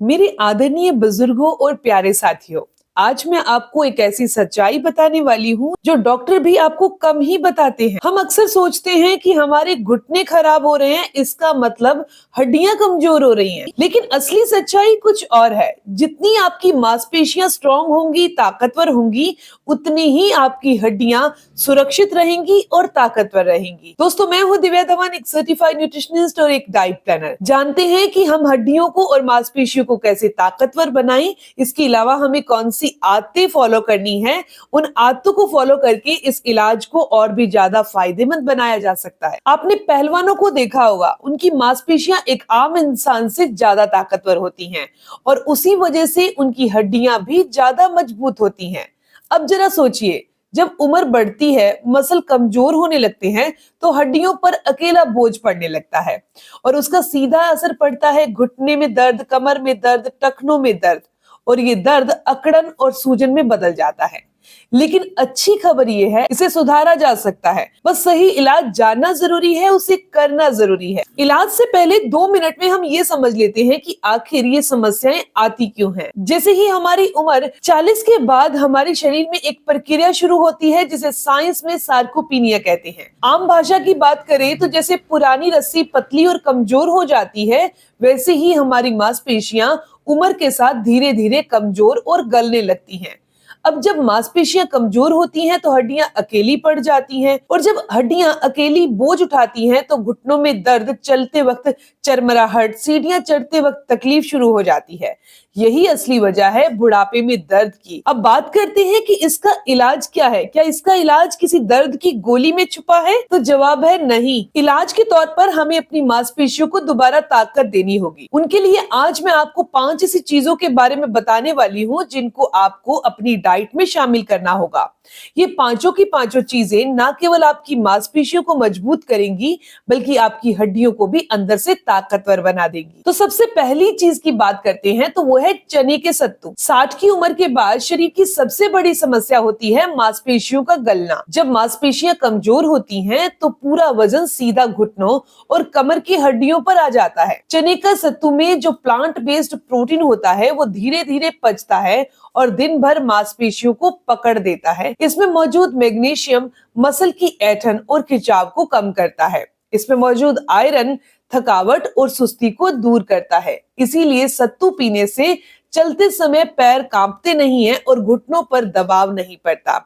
मेरे आदरणीय बुजुर्गों और प्यारे साथियों, आज मैं आपको एक ऐसी सच्चाई बताने वाली हूँ जो डॉक्टर भी आपको कम ही बताते हैं। हम अक्सर सोचते हैं कि हमारे घुटने खराब हो रहे हैं, इसका मतलब हड्डियां कमजोर हो रही हैं। लेकिन असली सच्चाई कुछ और है। जितनी आपकी मांसपेशियां स्ट्रांग होंगी, ताकतवर होंगी, उतनी ही आपकी हड्डियां सुरक्षित रहेंगी और ताकतवर रहेंगी। दोस्तों, मैं हूँ दिव्या धवन, एक सर्टिफाइड न्यूट्रिशनिस्ट और एक डाइट प्लानर। जानते हैं कि हम हड्डियों को और मांसपेशियों को कैसे ताकतवर बनाएं। इसके अलावा हमें कौन सी आदतें फॉलो करनी है, उन आदतों को फॉलो करके इस इलाज को और भी ज्यादा फायदेमंद बनाया जा सकता है। आपने पहलवानों को देखा होगा, उनकी मांसपेशियां एक आम इंसान से ज्यादा ताकतवर होती हैं और उसी वजह से उनकी हड्डियां भी ज्यादा मजबूत होती हैं। अब जरा सोचिए, जब उम्र बढ़ती है, मसल कमजोर होने लगते हैं, तो हड्डियों पर अकेला बोझ पड़ने लगता है और उसका सीधा असर पड़ता है घुटने में दर्द, कमर में दर्द, टखनों में दर्द, और ये दर्द अकड़न और सूजन में बदल जाता है। लेकिन अच्छी खबर ये है, इसे सुधारा जा सकता है। बस सही इलाज जानना जरूरी है, उसे करना जरूरी है। इलाज से पहले 2 मिनट में हम ये समझ लेते हैं कि आखिर ये समस्याएं आती क्यों हैं। जैसे ही हमारी उम्र 40 के बाद हमारे शरीर में एक प्रक्रिया शुरू होती है जिसे साइंस में सार्कोपीनिया कहते हैं। आम भाषा की बात करें तो जैसे पुरानी रस्सी पतली और कमजोर हो जाती है, वैसे ही हमारी मांसपेशियां उम्र के साथ धीरे धीरे कमजोर और गलने लगती हैं। अब जब मांसपेशियां कमजोर होती हैं तो हड्डियां अकेली पड़ जाती हैं, और जब हड्डियां अकेली बोझ उठाती हैं तो घुटनों में दर्द, चलते वक्त चरमराहट, सीढ़ियां चढ़ते वक्त तकलीफ शुरू हो जाती है। यही असली वजह है बुढ़ापे में दर्द की। अब बात करते हैं कि इसका इलाज क्या है। क्या इसका इलाज किसी दर्द की गोली में छुपा है? तो जवाब है नहीं। इलाज के तौर पर हमें अपनी मांसपेशियों को दोबारा ताकत देनी होगी। उनके लिए आज मैं आपको 5 ऐसी चीजों के बारे में बताने वाली हूँ जिनको आपको अपनी डाइट में शामिल करना होगा। ये पांचों की पांचों चीजें न केवल आपकी मांसपेशियों को मजबूत करेंगी, बल्कि आपकी हड्डियों को भी अंदर से ताकतवर बना देंगी। तो सबसे पहली चीज की बात करते हैं, तो वो है चने के सत्तू। 60 की उम्र के बाद शरीर की सबसे बड़ी समस्या होती है मांसपेशियों का गलना। जब मांसपेशियां कमजोर होती हैं, तो पूरा वजन सीधा घुटनों और कमर की हड्डियों पर आ जाता है। चने का सत्तू में जो प्लांट बेस्ड प्रोटीन होता है, वो धीरे धीरे पचता है और दिन भर मांसपेशियों को पकड़ देता है। इसमें मौजूद मैग्नीशियम मसल की ऐंठन और खिंचाव को कम करता है। इसमें मौजूद आयरन थकावट और सुस्ती को दूर करता है। इसीलिए सत्तू पीने से चलते समय पैर कांपते नहीं हैं और घुटनों पर दबाव नहीं पड़ता।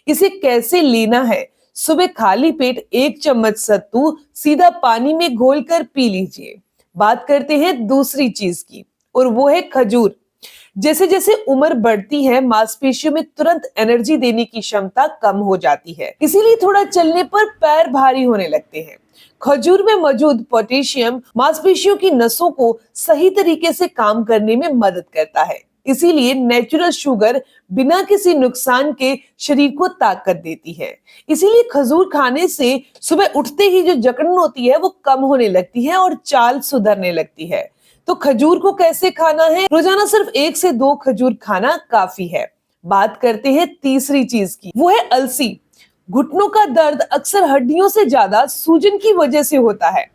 इसे कैसे लेना है? सुबह खाली पेट 1 चम्मच सत्तू सीधा पानी में घोलकर पी लीजिए। बात करते हैं दूसरी चीज की, और वो है खजूर। जैसे जैसे उम्र बढ़ती है, मांसपेशियों में तुरंत एनर्जी देने की क्षमता कम हो जाती है, इसीलिए थोड़ा चलने पर पैर भारी होने लगते हैं। खजूर में मौजूद पोटेशियम मांसपेशियों की नसों को सही तरीके से काम करने में मदद करता है। इसीलिए नेचुरल शुगर बिना किसी नुकसान के शरीर को ताकत देती है। इसीलिए खजूर खाने से सुबह उठते ही जो जकड़न होती है, वो कम होने लगती है और चाल सुधरने लगती है। तो खजूर को कैसे खाना है? रोजाना सिर्फ 1 से 2 खजूर खाना काफी है। बात करते हैं तीसरी चीज की, वो है अलसी। घुटनों का दर्द अक्सर हड्डियों से ज्यादा सूजन की वजह से होता है।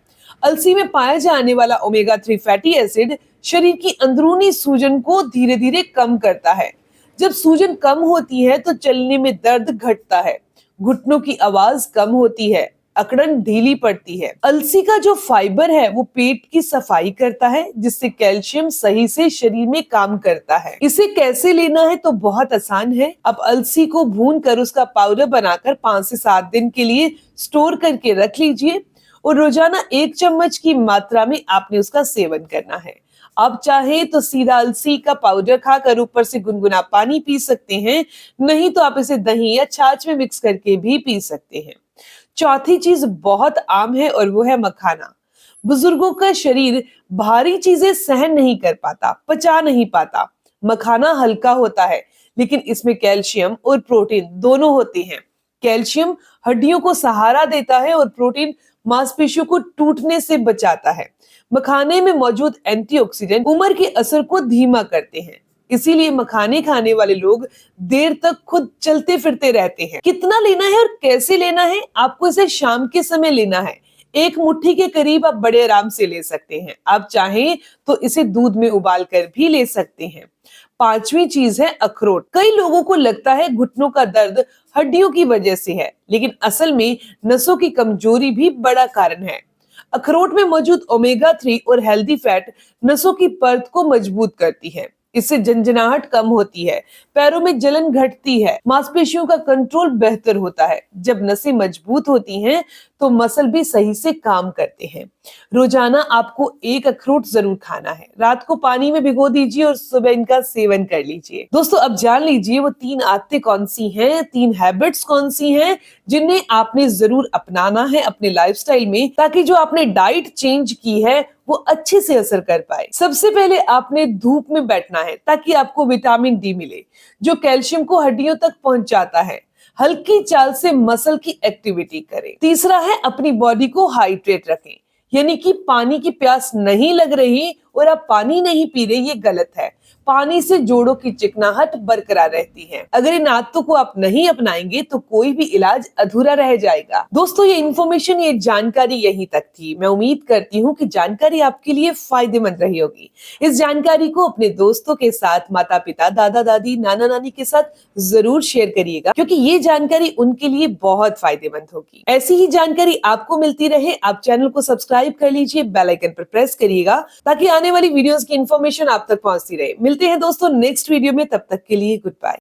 अलसी में पाया जाने वाला ओमेगा 3 फैटी एसिड शरीर की अंदरूनी सूजन को धीरे धीरे कम करता है। जब सूजन कम होती है तो चलने में दर्द घटता है, घुटनों की आवाज कम होती है, अकड़न ढीली पड़ती है। अलसी का जो फाइबर है, वो पेट की सफाई करता है, जिससे कैल्शियम सही से शरीर में काम करता है। इसे कैसे लेना है? तो बहुत आसान है। आप अलसी को भून कर उसका पाउडर बनाकर 5 से 7 दिन के लिए स्टोर करके रख लीजिए, और रोजाना 1 चम्मच की मात्रा में आपने उसका सेवन करना है। आप चाहें तो सीधा अलसी का पाउडर खाकर ऊपर से गुनगुना पानी पी सकते हैं, नहीं तो आप इसे दही या छाछ में मिक्स करके भी पी सकते हैं। चौथी चीज बहुत आम है, और वो है मखाना। बुजुर्गों का शरीर भारी चीजें सहन नहीं कर पाता, पचा नहीं पाता। मखाना हल्का होता है, लेकिन इसमें कैल्शियम और प्रोटीन दोनों होते हैं। कैल्शियम हड्डियों को सहारा देता है और प्रोटीन मांसपेशियों को टूटने से बचाता है। मखाने में मौजूद एंटीऑक्सीडेंट उम्र के असर को धीमा करते हैं। इसीलिए मखाने खाने वाले लोग देर तक खुद चलते फिरते रहते हैं। कितना लेना है और कैसे लेना है? आपको इसे शाम के समय लेना है। एक मुट्ठी के करीब आप बड़े आराम से ले सकते हैं। आप चाहें तो इसे दूध में उबाल कर भी ले सकते हैं। पांचवी चीज है अखरोट। कई लोगों को लगता है घुटनों का दर्द हड्डियों की वजह से है, लेकिन असल में नसों की कमजोरी भी बड़ा कारण है। अखरोट में मौजूद ओमेगा 3 और हेल्दी फैट नसों की परत को मजबूत करती है। इससे झंझनाहट कम होती है, पैरों में जलन घटती है, मांसपेशियों का कंट्रोल बेहतर होता है। जब नसें मजबूत होती हैं तो मसल भी सही से काम करते हैं। रोजाना आपको एक अखरोट जरूर खाना है। रात को पानी में भिगो दीजिए और सुबह इनका सेवन कर लीजिए। दोस्तों, अब जान लीजिए वो 3 आदतें कौन सी हैं, 3 हैबिट्स कौन सी हैं जिन्हें आपने जरूर अपनाना है अपने लाइफस्टाइल में, ताकि जो आपने डाइट चेंज की है वो अच्छे से असर कर पाए। सबसे पहले आपने धूप में बैठना है ताकि आपको विटामिन डी मिले, जो कैल्शियम को हड्डियों तक पहुंचाता है। हल्की चाल से मसल की एक्टिविटी करें। तीसरा है अपनी बॉडी को हाइड्रेट रखें, यानी कि पानी की प्यास नहीं लग रही और आप पानी नहीं पी रहे, ये गलत है। पानी से जोड़ों की चिकनाहट बरकरार रहती है। अगर इन आदतों को आप नहीं अपनाएंगे तो कोई भी इलाज अधूरा रह जाएगा। दोस्तों, ये इन्फॉर्मेशन, ये जानकारी यहीं तक थी। मैं उम्मीद करती हूँ कि जानकारी आपके लिए फायदेमंद रही होगी। इस जानकारी को अपने दोस्तों के साथ, माता पिता, दादा दादी, नाना नानी के साथ जरूर शेयर करिएगा, क्योंकि ये जानकारी उनके लिए बहुत फायदेमंद होगी। ऐसी ही जानकारी आपको मिलती रहे, आप चैनल को सब्सक्राइब कर लीजिए, बेल आइकन पर प्रेस करिएगा ताकि आने वाली वीडियोस की इन्फॉर्मेशन आप तक पहुंचती रहे। मिलते हैं दोस्तों नेक्स्ट वीडियो में, तब तक के लिए गुड बाय।